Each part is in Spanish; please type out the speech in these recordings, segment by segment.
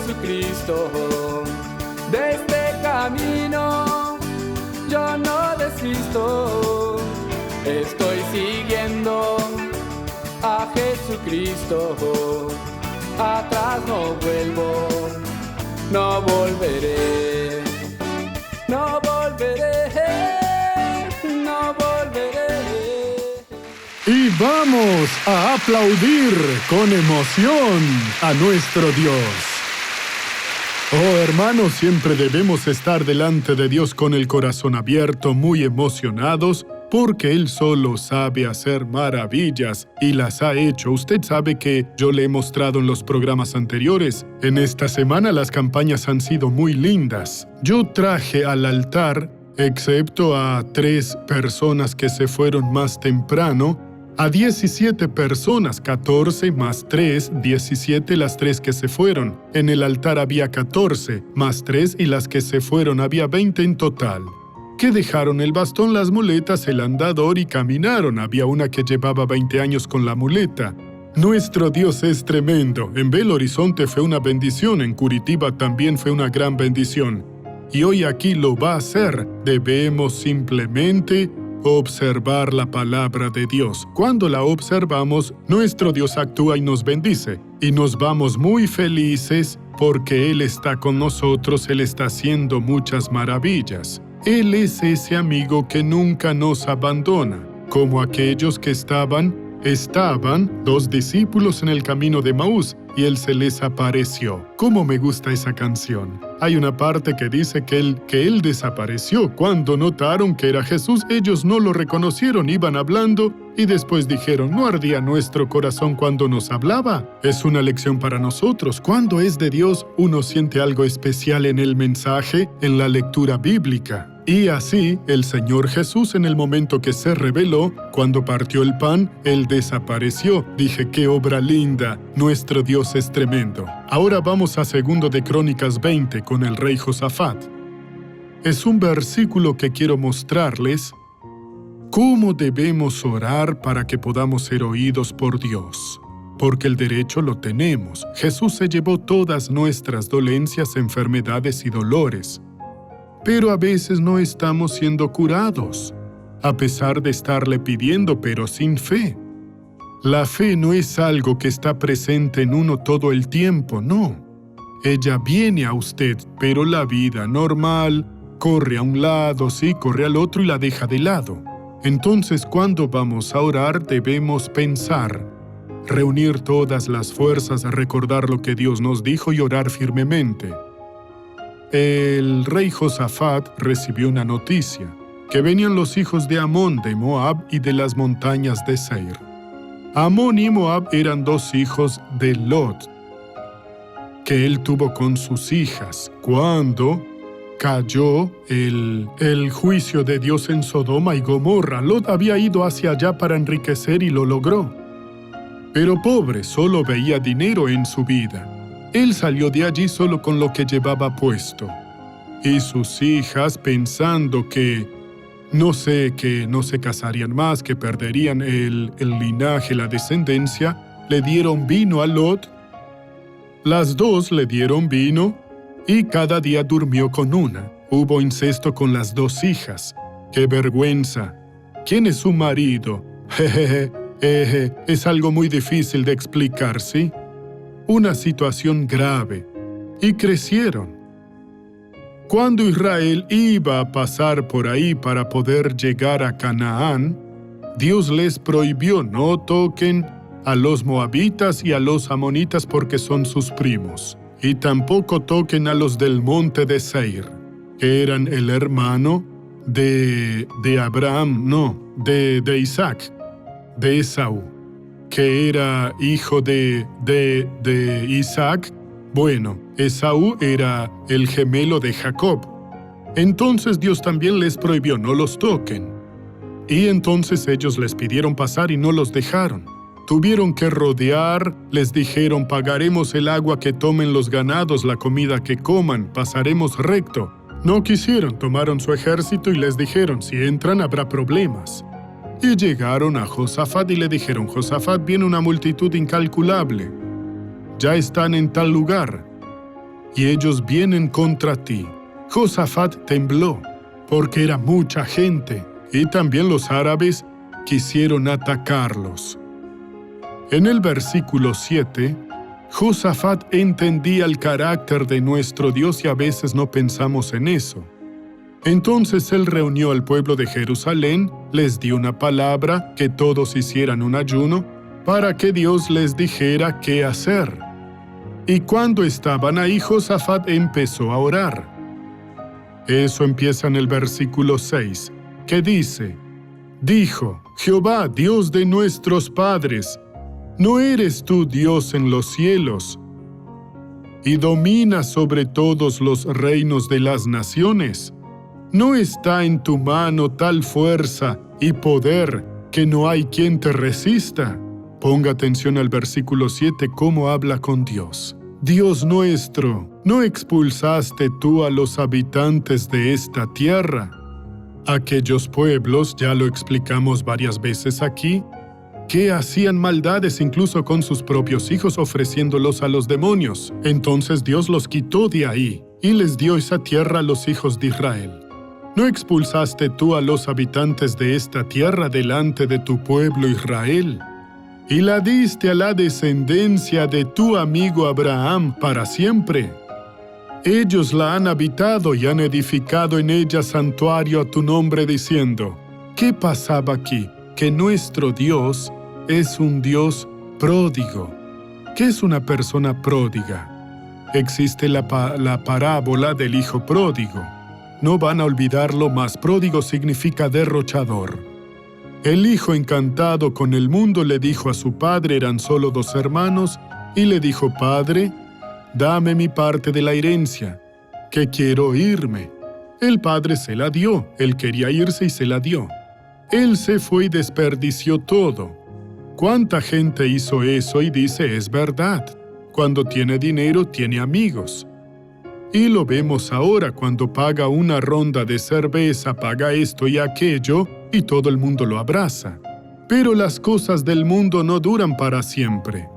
Jesucristo. De este camino yo no desisto, estoy siguiendo a Jesucristo. Atrás no vuelvo, no volveré, no volveré, no volveré. Y vamos a aplaudir con emoción a nuestro Dios. Oh, hermanos, siempre debemos estar delante de Dios con el corazón abierto, muy emocionados, porque Él solo sabe hacer maravillas y las ha hecho. Usted sabe que yo le he mostrado en los programas anteriores. En esta semana las campañas han sido muy lindas. Yo traje al altar, excepto a 3 personas que se fueron más temprano, a 17 personas, 14 más 3, 17 las 3 que se fueron. En el altar había 14, más 3 y las que se fueron había 20 en total. Que dejaron el bastón, las muletas, el andador y caminaron. Había una que llevaba 20 años con la muleta. Nuestro Dios es tremendo. En Belo Horizonte fue una bendición, en Curitiba también fue una gran bendición. Y hoy aquí lo va a hacer. Debemos simplemente observar la palabra de Dios. Cuando la observamos, nuestro Dios actúa y nos bendice. Y nos vamos muy felices porque Él está con nosotros, Él está haciendo muchas maravillas. Él es ese amigo que nunca nos abandona, como aquellos que estaban 2 discípulos en el camino de Emaús y Él se les apareció. ¿Cómo me gusta esa canción? Hay una parte que dice que él desapareció. Cuando notaron que era Jesús, ellos no lo reconocieron, iban hablando y después dijeron, ¿no ardía nuestro corazón cuando nos hablaba? Es una lección para nosotros. Cuando es de Dios, uno siente algo especial en el mensaje, en la lectura bíblica. Y así, el Señor Jesús, en el momento que se reveló, cuando partió el pan, Él desapareció. Dije, ¡qué obra linda! Nuestro Dios es tremendo. Ahora vamos a 2 de Crónicas 20 con el rey Josafat. Es un versículo que quiero mostrarles cómo debemos orar para que podamos ser oídos por Dios. Porque el derecho lo tenemos. Jesús se llevó todas nuestras dolencias, enfermedades y dolores. Pero a veces no estamos siendo curados, a pesar de estarle pidiendo, pero sin fe. La fe no es algo que está presente en uno todo el tiempo, no. Ella viene a usted, pero la vida normal corre a un lado, sí, corre al otro y la deja de lado. Entonces, cuando vamos a orar, debemos pensar, reunir todas las fuerzas, recordar lo que Dios nos dijo y orar firmemente. El rey Josafat recibió una noticia, que venían los hijos de Amón, de Moab y de las montañas de Seir. Amón y Moab eran 2 hijos de Lot, que él tuvo con sus hijas, cuando cayó el juicio de Dios en Sodoma y Gomorra. Lot había ido hacia allá para enriquecer y lo logró. Pero pobre, solo veía dinero en su vida. Él salió de allí solo con lo que llevaba puesto. Y sus hijas, pensando que no se casarían más, que perderían el linaje, la descendencia, le dieron vino a Lot. Las 2 le dieron vino y cada día durmió con una. Hubo incesto con las 2 hijas. ¡Qué vergüenza! ¿Quién es su marido? Es algo muy difícil de explicar, ¿sí? Una situación grave, y crecieron. Cuando Israel iba a pasar por ahí para poder llegar a Canaán, Dios les prohibió no toquen a los moabitas y a los amonitas porque son sus primos, y tampoco toquen a los del monte de Seir, que eran el hermano de Abraham, de Isaac, de Esaú, que era hijo de Isaac. Bueno, Esaú era el gemelo de Jacob. Entonces Dios también les prohibió, no los toquen. Y entonces ellos les pidieron pasar y no los dejaron. Tuvieron que rodear, les dijeron, pagaremos el agua que tomen los ganados, la comida que coman, pasaremos recto. No quisieron, tomaron su ejército y les dijeron, si entran habrá problemas. Y llegaron a Josafat y le dijeron, Josafat, viene una multitud incalculable. Ya están en tal lugar. y ellos vienen contra ti. Josafat tembló, porque era mucha gente, y también los árabes quisieron atacarlos. En el versículo 7, Josafat entendía el carácter de nuestro Dios y a veces no pensamos en eso. Entonces él reunió al pueblo de Jerusalén, les dio una palabra, que todos hicieran un ayuno, para que Dios les dijera qué hacer. Y cuando estaban ahí, Josafat empezó a orar. Eso empieza en el versículo 6, que dice: Dijo, Jehová, Dios de nuestros padres, ¿no eres tú Dios en los cielos? Y dominas sobre todos los reinos de las naciones. ¿No está en tu mano tal fuerza y poder que no hay quien te resista? Ponga atención al versículo 7, cómo habla con Dios. Dios nuestro, ¿no expulsaste tú a los habitantes de esta tierra? Aquellos pueblos, ya lo explicamos varias veces aquí, que hacían maldades incluso con sus propios hijos ofreciéndolos a los demonios. Entonces Dios los quitó de ahí y les dio esa tierra a los hijos de Israel. ¿No expulsaste tú a los habitantes de esta tierra delante de tu pueblo Israel? Y la diste a la descendencia de tu amigo Abraham para siempre. Ellos la han habitado y han edificado en ella santuario a tu nombre, diciendo: ¿Qué pasaba aquí? Que nuestro Dios es un Dios pródigo. ¿Qué es una persona pródiga? Existe la parábola del hijo pródigo. No van a olvidarlo, mas pródigo significa derrochador. El hijo, encantado con el mundo, le dijo a su padre, eran solo 2 hermanos, y le dijo: Padre, dame mi parte de la herencia, que quiero irme. El padre se la dio, él quería irse y se la dio. Él se fue y desperdició todo. ¿Cuánta gente hizo eso y dice es verdad? Cuando tiene dinero, tiene amigos. Y lo vemos ahora cuando paga una ronda de cerveza, paga esto y aquello, y todo el mundo lo abraza. Pero las cosas del mundo no duran para siempre.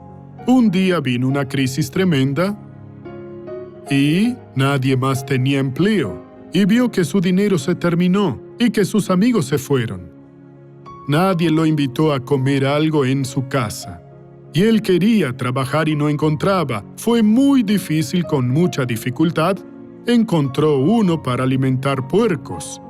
Un día vino una crisis tremenda y nadie más tenía empleo, y vio que su dinero se terminó y que sus amigos se fueron. Nadie lo invitó a comer algo en su casa. Y él quería trabajar y no encontraba. Fue muy difícil, con mucha dificultad. Encontró uno para alimentar puercos.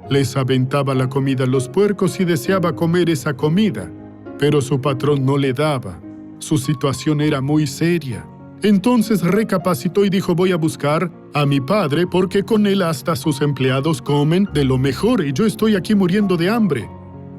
Les aventaba la comida a los puercos y deseaba comer esa comida. Pero su patrón no le daba. Su situación era muy seria. Entonces recapacitó y dijo: voy a buscar a mi padre porque con él hasta sus empleados comen de lo mejor y yo estoy aquí muriendo de hambre.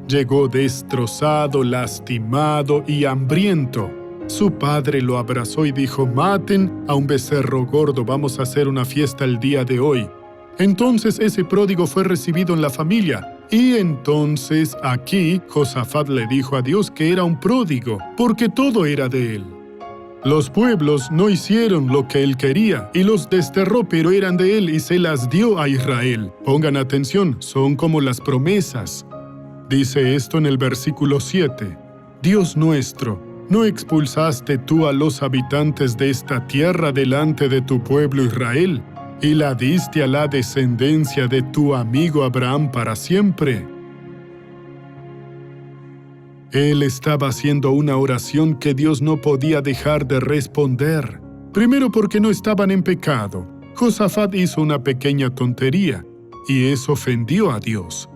Llegó destrozado, lastimado y hambriento. Su padre lo abrazó y dijo: maten a un becerro gordo, vamos a hacer una fiesta el día de hoy. Entonces ese pródigo fue recibido en la familia. Y entonces aquí Josafat le dijo a Dios que era un pródigo, porque todo era de él. Los pueblos no hicieron lo que él quería y los desterró, pero eran de él y se las dio a Israel. Pongan atención, son como las promesas. Dice esto en el versículo 7. Dios nuestro, ¿no expulsaste tú a los habitantes de esta tierra delante de tu pueblo Israel, y la diste a la descendencia de tu amigo Abraham para siempre? Él estaba haciendo una oración que Dios no podía dejar de responder. Primero porque no estaban en pecado. Josafat hizo una pequeña tontería, y eso ofendió a Dios.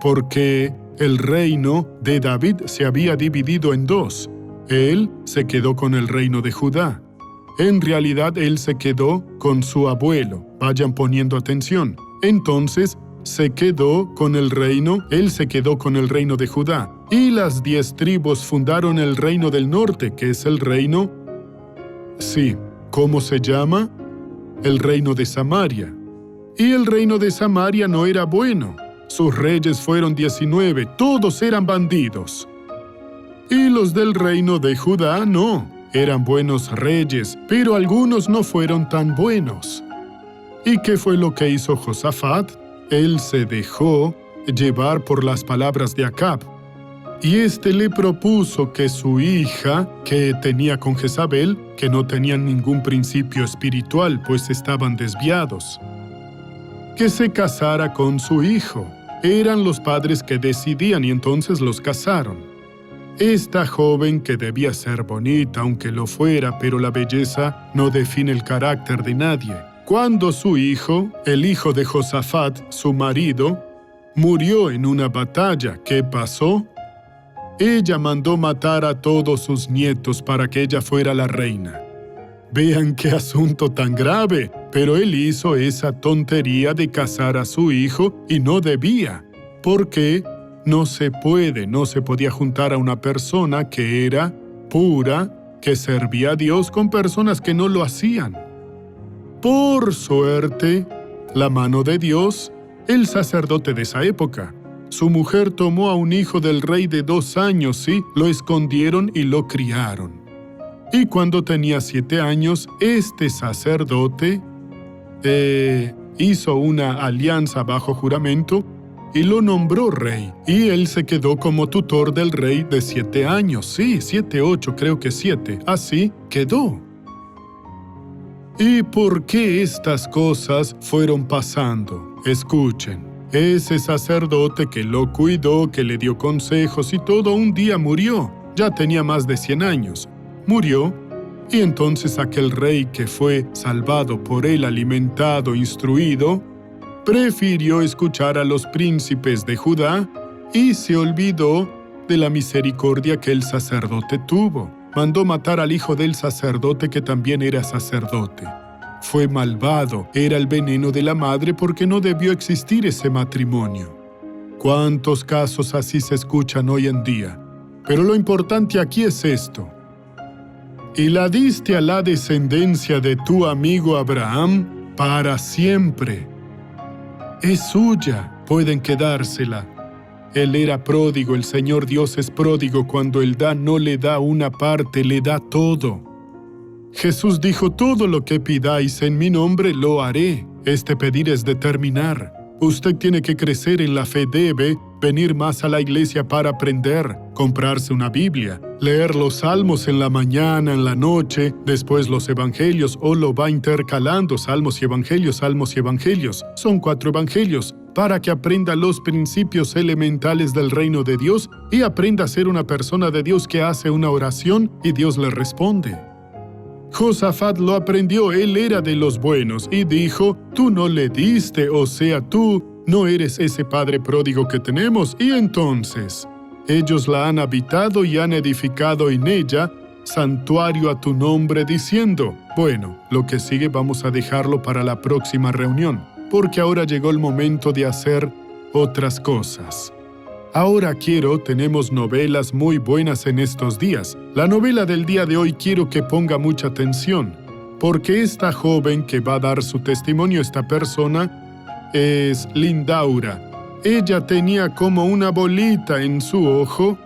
Porque el reino de David se había dividido en 2. Él se quedó con el reino de Judá. En realidad, él se quedó con su abuelo. Vayan poniendo atención. Entonces, él se quedó con el reino de Judá. Y las 10 tribus fundaron el reino del norte, que es el reino... Sí, ¿cómo se llama? El reino de Samaria. Y el reino de Samaria no era bueno. Sus reyes fueron 19, todos eran bandidos. Y los del reino de Judá no, eran buenos reyes, pero algunos no fueron tan buenos. ¿Y qué fue lo que hizo Josafat? Él se dejó llevar por las palabras de Acab. Y éste le propuso que su hija, que tenía con Jezabel, que no tenían ningún principio espiritual, pues estaban desviados, que se casara con su hijo. Eran los padres que decidían y entonces los casaron. Esta joven, que debía ser bonita, aunque lo fuera, pero la belleza no define el carácter de nadie. Cuando su hijo, el hijo de Josafat, su marido, murió en una batalla, ¿qué pasó? Ella mandó matar a todos sus nietos para que ella fuera la reina. Vean qué asunto tan grave, pero él hizo esa tontería de casar a su hijo y no debía. ¿Por qué? No se podía juntar a una persona que era pura, que servía a Dios con personas que no lo hacían. Por suerte, la mano de Dios, el sacerdote de esa época, su mujer tomó a un hijo del rey de 2 años, sí, lo escondieron y lo criaron. Y cuando tenía 7 años, este sacerdote hizo una alianza bajo juramento y lo nombró rey. Y él se quedó como tutor del rey de 7 años. Sí, 7, 8, creo que 7. Así quedó. ¿Y por qué estas cosas fueron pasando? Escuchen. Ese sacerdote que lo cuidó, que le dio consejos y todo, un día murió. Ya tenía más de 100 años. Murió, y entonces aquel rey que fue salvado por él, alimentado, instruido, prefirió escuchar a los príncipes de Judá y se olvidó de la misericordia que el sacerdote tuvo. Mandó matar al hijo del sacerdote que también era sacerdote. Fue malvado, era el veneno de la madre porque no debió existir ese matrimonio. ¿Cuántos casos así se escuchan hoy en día? Pero lo importante aquí es esto. Y la diste a la descendencia de tu amigo Abraham para siempre. Es suya, pueden quedársela. Él era pródigo, el Señor Dios es pródigo. Cuando Él da, no le da una parte, le da todo. Jesús dijo, todo lo que pidáis en mi nombre lo haré. Este pedir es determinar. Usted tiene que crecer en la fe, debe venir más a la iglesia para aprender, comprarse una Biblia, leer los salmos en la mañana, en la noche, después los evangelios, o lo va intercalando, salmos y evangelios, salmos y evangelios. Son 4 evangelios, para que aprenda los principios elementales del reino de Dios y aprenda a ser una persona de Dios que hace una oración y Dios le responde. Josafat lo aprendió, él era de los buenos, y dijo, tú no le diste, o sea, tú no eres ese padre pródigo que tenemos, y entonces ellos la han habitado y han edificado en ella santuario a tu nombre, diciendo, bueno, lo que sigue vamos a dejarlo para la próxima reunión, porque ahora llegó el momento de hacer otras cosas. Ahora tenemos novelas muy buenas en estos días. La novela del día de hoy quiero que ponga mucha atención, porque esta joven que va a dar su testimonio, esta persona, es Lindaura. Ella tenía como una bolita en su ojo,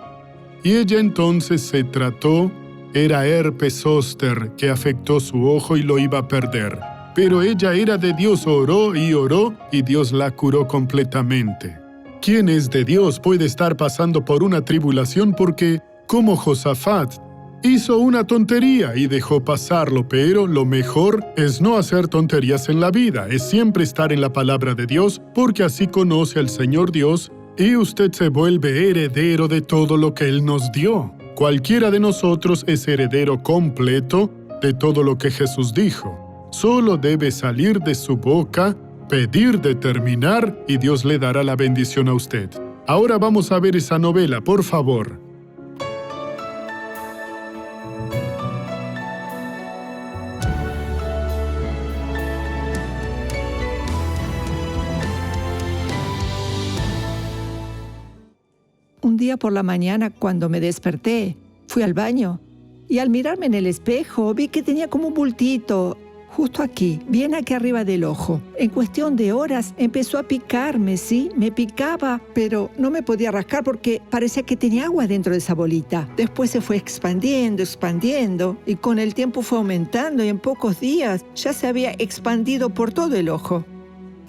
y ella entonces se trató, era herpes zóster que afectó su ojo y lo iba a perder. Pero ella era de Dios, oró, y Dios la curó completamente. ¿Quién es de Dios puede estar pasando por una tribulación porque, como Josafat, hizo una tontería y dejó pasarlo, pero lo mejor es no hacer tonterías en la vida, es siempre estar en la palabra de Dios, porque así conoce al Señor Dios y usted se vuelve heredero de todo lo que Él nos dio. Cualquiera de nosotros es heredero completo de todo lo que Jesús dijo. Solo debe salir de su boca, pedir, determinar, y Dios le dará la bendición a usted. Ahora vamos a ver esa novela, por favor. Un día por la mañana, cuando me desperté, fui al baño y al mirarme en el espejo vi que tenía como un bultito justo aquí, bien aquí arriba del ojo. En cuestión de horas empezó a picarme, ¿sí? Me picaba, pero no me podía rascar porque parecía que tenía agua dentro de esa bolita. Después se fue expandiendo, y con el tiempo fue aumentando y en pocos días ya se había expandido por todo el ojo.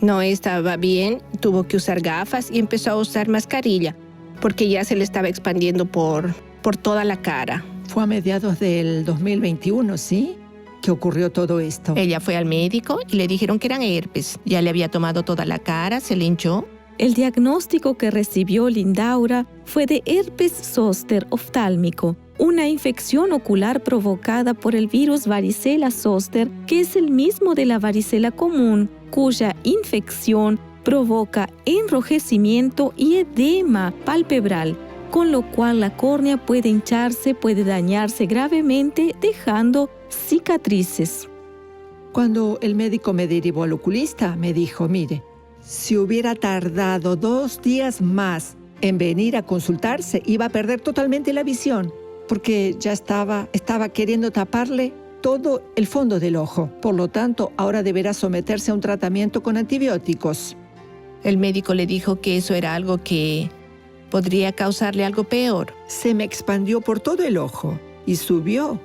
No estaba bien, tuvo que usar gafas y empezó a usar mascarilla. porque ya se le estaba expandiendo por toda la cara. Fue a mediados del 2021, ¿sí? ¿Qué ocurrió todo esto? Ella fue al médico y le dijeron que eran herpes. Ya le había tomado toda la cara, se le hinchó. El diagnóstico que recibió Lindaura fue de herpes zóster oftálmico, una infección ocular provocada por el virus varicela zóster, que es el mismo de la varicela común, cuya infección provoca enrojecimiento y edema palpebral, con lo cual la córnea puede hincharse, puede dañarse gravemente, dejando cicatrices. Cuando el médico me derivó al oculista, me dijo, mire, si hubiera tardado 2 días más en venir a consultarse, iba a perder totalmente la visión, porque ya estaba queriendo taparle todo el fondo del ojo. Por lo tanto, ahora deberá someterse a un tratamiento con antibióticos. El médico le dijo que eso era algo que podría causarle algo peor. Se me expandió por todo el ojo y subió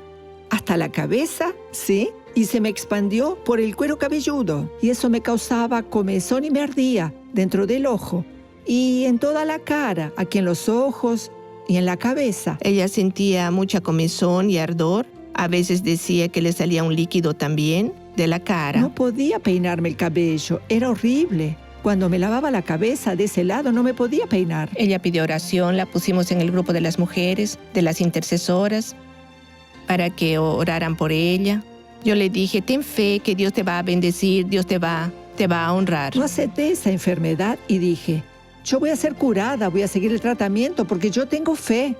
hasta la cabeza, ¿sí? Y se me expandió por el cuero cabelludo. Y eso me causaba comezón y me ardía dentro del ojo. Y en toda la cara, aquí en los ojos y en la cabeza. Ella sentía mucha comezón y ardor. A veces decía que le salía un líquido también de la cara. No podía peinarme el cabello, era horrible. Cuando me lavaba la cabeza de ese lado no me podía peinar. Ella pidió oración, la pusimos en el grupo de las mujeres, de las intercesoras, para que oraran por ella. Yo le dije, ten fe que Dios te va a bendecir, Dios te va a honrar. No acepté esa enfermedad y dije, yo voy a ser curada, voy a seguir el tratamiento porque yo tengo fe.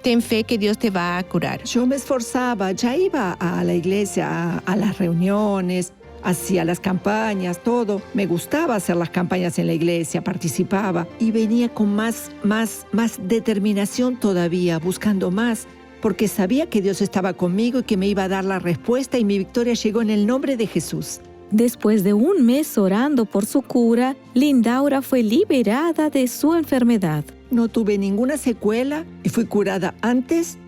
Ten fe que Dios te va a curar. Yo me esforzaba, ya iba a la iglesia, a las reuniones, hacía las campañas, todo. Me gustaba hacer las campañas en la iglesia, participaba y venía con más determinación todavía, buscando más, porque sabía que Dios estaba conmigo y que me iba a dar la respuesta y mi victoria llegó en el nombre de Jesús. Después de 1 mes orando por su cura, Lindaura fue liberada de su enfermedad. No tuve ninguna secuela y fui curada antes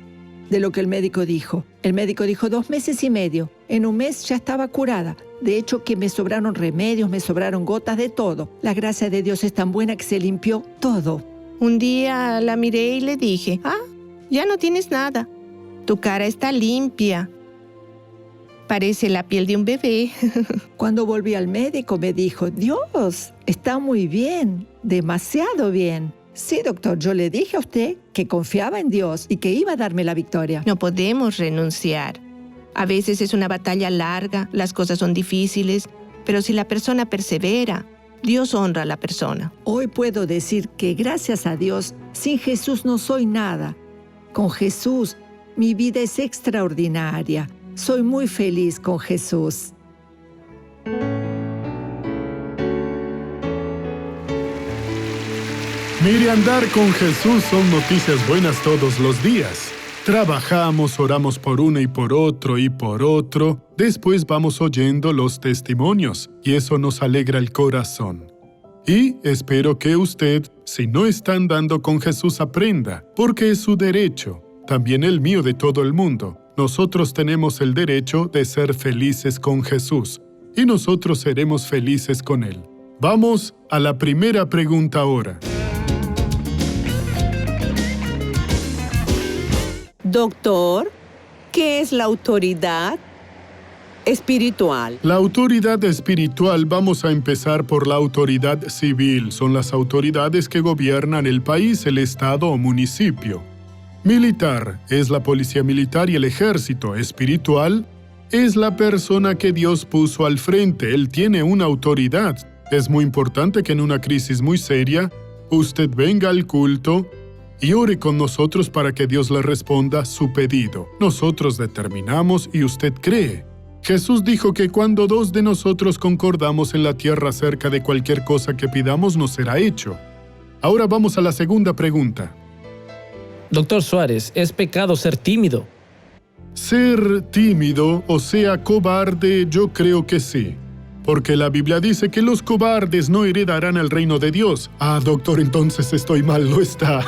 de lo que el médico dijo. El médico dijo 2 meses y medio. En 1 mes ya estaba curada. De hecho, que me sobraron remedios, me sobraron gotas de todo. La gracia de Dios es tan buena que se limpió todo. Un día la miré y le dije, ya no tienes nada. Tu cara está limpia. Parece la piel de un bebé. Cuando volví al médico me dijo, Dios, está muy bien, demasiado bien. Sí, doctor, yo le dije a usted que confiaba en Dios y que iba a darme la victoria. No podemos renunciar. A veces es una batalla larga, las cosas son difíciles, pero si la persona persevera, Dios honra a la persona. Hoy puedo decir que gracias a Dios, sin Jesús no soy nada. Con Jesús, mi vida es extraordinaria. Soy muy feliz con Jesús. Mire, andar con Jesús son noticias buenas todos los días. Trabajamos, oramos por uno y por otro. Después vamos oyendo los testimonios y eso nos alegra el corazón. Y espero que usted, si no está andando con Jesús, aprenda, porque es su derecho, también el mío de todo el mundo. Nosotros tenemos el derecho de ser felices con Jesús y nosotros seremos felices con Él. Vamos a la primera pregunta ahora. Doctor, ¿qué es la autoridad espiritual? La autoridad espiritual, vamos a empezar por la autoridad civil. Son las autoridades que gobiernan el país, el estado o municipio. Militar es la policía militar y el ejército. Espiritual es la persona que Dios puso al frente. Él tiene una autoridad. Es muy importante que en una crisis muy seria, usted venga al culto y ore con nosotros para que Dios le responda su pedido. Nosotros determinamos y usted cree. Jesús dijo que cuando 2 de nosotros concordamos en la tierra acerca de cualquier cosa que pidamos, nos será hecho. Ahora vamos a la segunda pregunta. Doctor Suárez, ¿es pecado ser tímido? Ser tímido, o sea, cobarde, yo creo que sí. Porque la Biblia dice que los cobardes no heredarán el reino de Dios. Doctor, entonces estoy mal, no está.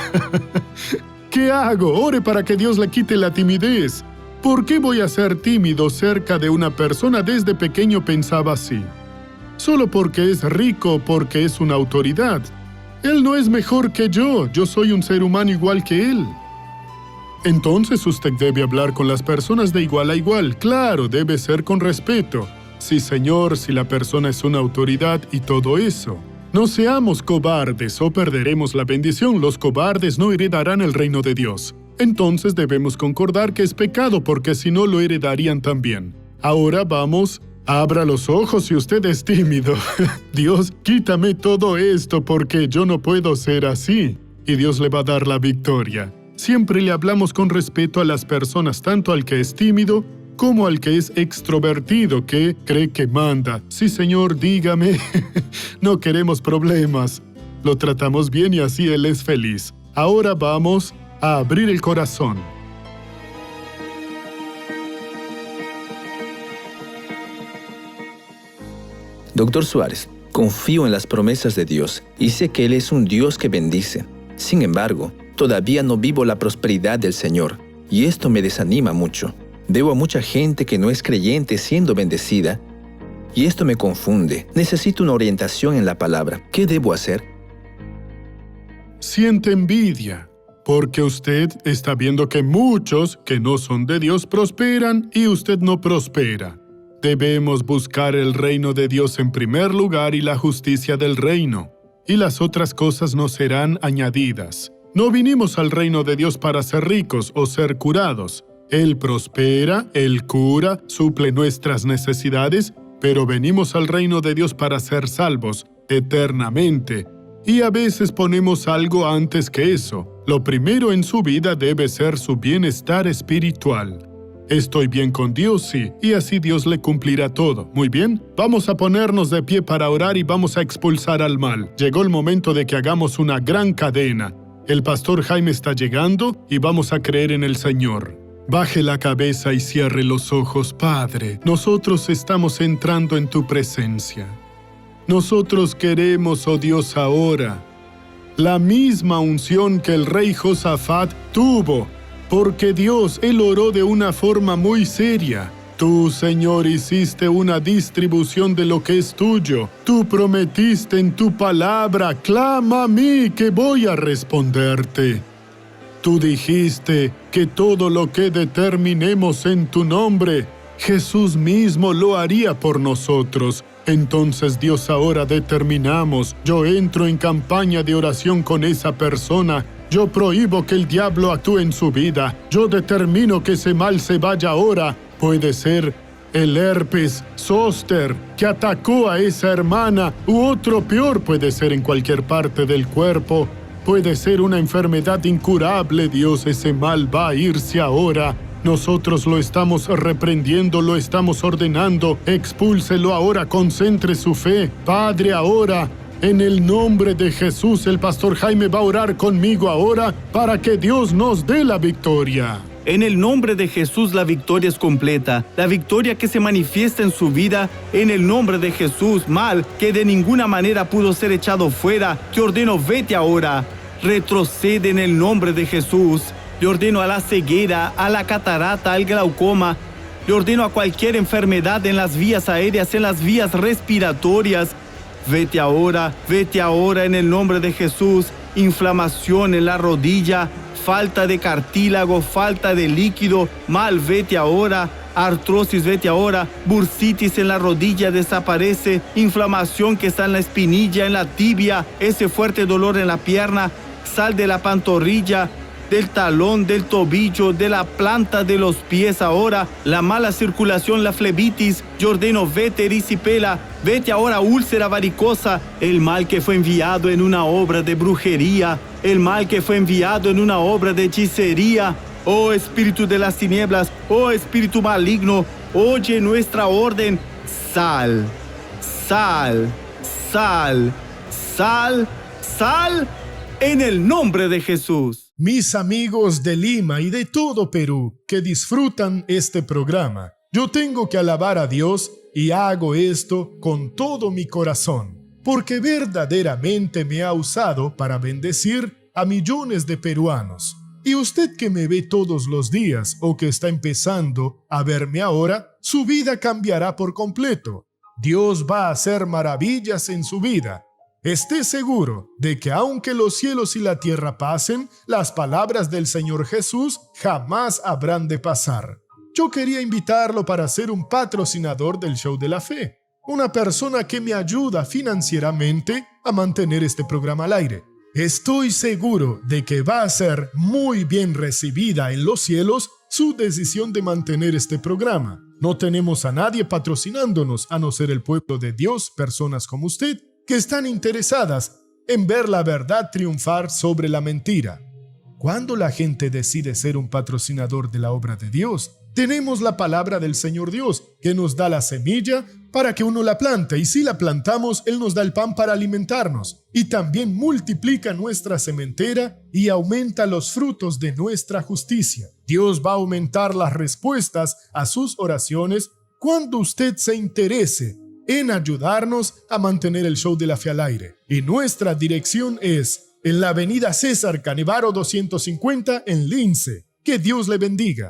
¿Qué hago? Ore para que Dios le quite la timidez. ¿Por qué voy a ser tímido cerca de una persona? Desde pequeño pensaba así. Solo porque es rico, porque es una autoridad. Él no es mejor que yo soy un ser humano igual que él. Entonces usted debe hablar con las personas de igual a igual. Claro, debe ser con respeto. Sí, señor, si la persona es una autoridad y todo eso. No seamos cobardes o perderemos la bendición. Los cobardes no heredarán el reino de Dios. Entonces debemos concordar que es pecado porque si no lo heredarían también. Ahora vamos, abra los ojos si usted es tímido. Dios, quítame todo esto porque yo no puedo ser así. Y Dios le va a dar la victoria. Siempre le hablamos con respeto a las personas, tanto al que es tímido como al que es extrovertido, que cree que manda. Sí, señor, dígame. No queremos problemas. Lo tratamos bien y así él es feliz. Ahora vamos a abrir el corazón. Doctor Suárez, confío en las promesas de Dios y sé que Él es un Dios que bendice. Sin embargo, todavía no vivo la prosperidad del Señor, y esto me desanima mucho. Veo a mucha gente que no es creyente siendo bendecida, y esto me confunde. Necesito una orientación en la palabra. ¿Qué debo hacer? Siente envidia, porque usted está viendo que muchos que no son de Dios prosperan y usted no prospera. Debemos buscar el reino de Dios en primer lugar y la justicia del reino, y las otras cosas nos serán añadidas. No vinimos al reino de Dios para ser ricos o ser curados. Él prospera, Él cura, suple nuestras necesidades, pero venimos al reino de Dios para ser salvos eternamente. Y a veces ponemos algo antes que eso. Lo primero en su vida debe ser su bienestar espiritual. Estoy bien con Dios, sí, y así Dios le cumplirá todo. Muy bien, vamos a ponernos de pie para orar y vamos a expulsar al mal. Llegó el momento de que hagamos una gran cadena. El pastor Jaime está llegando y vamos a creer en el Señor. Baje la cabeza y cierre los ojos, Padre. Nosotros estamos entrando en tu presencia. Nosotros queremos, oh Dios, ahora la misma unción que el rey Josafat tuvo, porque Dios, él oró de una forma muy seria. Tú, Señor, hiciste una distribución de lo que es tuyo. Tú prometiste en tu palabra, clama a mí que voy a responderte. Tú dijiste que todo lo que determinemos en tu nombre, Jesús mismo lo haría por nosotros. Entonces, Dios, ahora determinamos. Yo entro en campaña de oración con esa persona. Yo prohíbo que el diablo actúe en su vida. Yo determino que ese mal se vaya ahora. Puede ser el herpes zóster que atacó a esa hermana, u otro peor puede ser en cualquier parte del cuerpo. Puede ser una enfermedad incurable. Dios, ese mal va a irse ahora. Nosotros lo estamos reprendiendo, lo estamos ordenando. Expúlselo ahora, concentre su fe. Padre, ahora, en el nombre de Jesús, el pastor Jaime va a orar conmigo ahora para que Dios nos dé la victoria. En el nombre de Jesús la victoria es completa, la victoria que se manifiesta en su vida. En el nombre de Jesús, mal que de ninguna manera pudo ser echado fuera, te ordeno, vete ahora, retrocede en el nombre de Jesús. Le ordeno a la ceguera, a la catarata, al glaucoma, le ordeno a cualquier enfermedad en las vías aéreas, en las vías respiratorias. Vete ahora en el nombre de Jesús. Inflamación en la rodilla, falta de cartílago, falta de líquido, mal, vete ahora. Artrosis, vete ahora. Bursitis en la rodilla, desaparece. Inflamación que está en la espinilla, en la tibia, ese fuerte dolor en la pierna, sal de la pantorrilla, del talón, del tobillo, de la planta de los pies ahora. La mala circulación, la flebitis, yo ordeno, vete erisipela, vete ahora úlcera varicosa, el mal que fue enviado en una obra de brujería, el mal que fue enviado en una obra de hechicería. Oh espíritu de las tinieblas, oh espíritu maligno, oye nuestra orden. Sal, sal, sal, sal, sal, en el nombre de Jesús. Mis amigos de Lima y de todo Perú que disfrutan este programa, yo tengo que alabar a Dios y hago esto con todo mi corazón, porque verdaderamente me ha usado para bendecir a millones de peruanos. Y usted que me ve todos los días o que está empezando a verme ahora, su vida cambiará por completo. Dios va a hacer maravillas en su vida. Esté seguro de que aunque los cielos y la tierra pasen, las palabras del Señor Jesús jamás habrán de pasar. Yo quería invitarlo para ser un patrocinador del Show de la Fe, una persona que me ayuda financieramente a mantener este programa al aire. Estoy seguro de que va a ser muy bien recibida en los cielos su decisión de mantener este programa. No tenemos a nadie patrocinándonos a no ser el pueblo de Dios, personas como usted, que están interesadas en ver la verdad triunfar sobre la mentira. Cuando la gente decide ser un patrocinador de la obra de Dios, tenemos la palabra del Señor Dios, que nos da la semilla para que uno la plante, y si la plantamos, Él nos da el pan para alimentarnos, y también multiplica nuestra sementera y aumenta los frutos de nuestra justicia. Dios va a aumentar las respuestas a sus oraciones cuando usted se interese en ayudarnos a mantener el Show de la Fe al aire. Y nuestra dirección es en la avenida César Canevaro 250 en Lince. Que Dios le bendiga.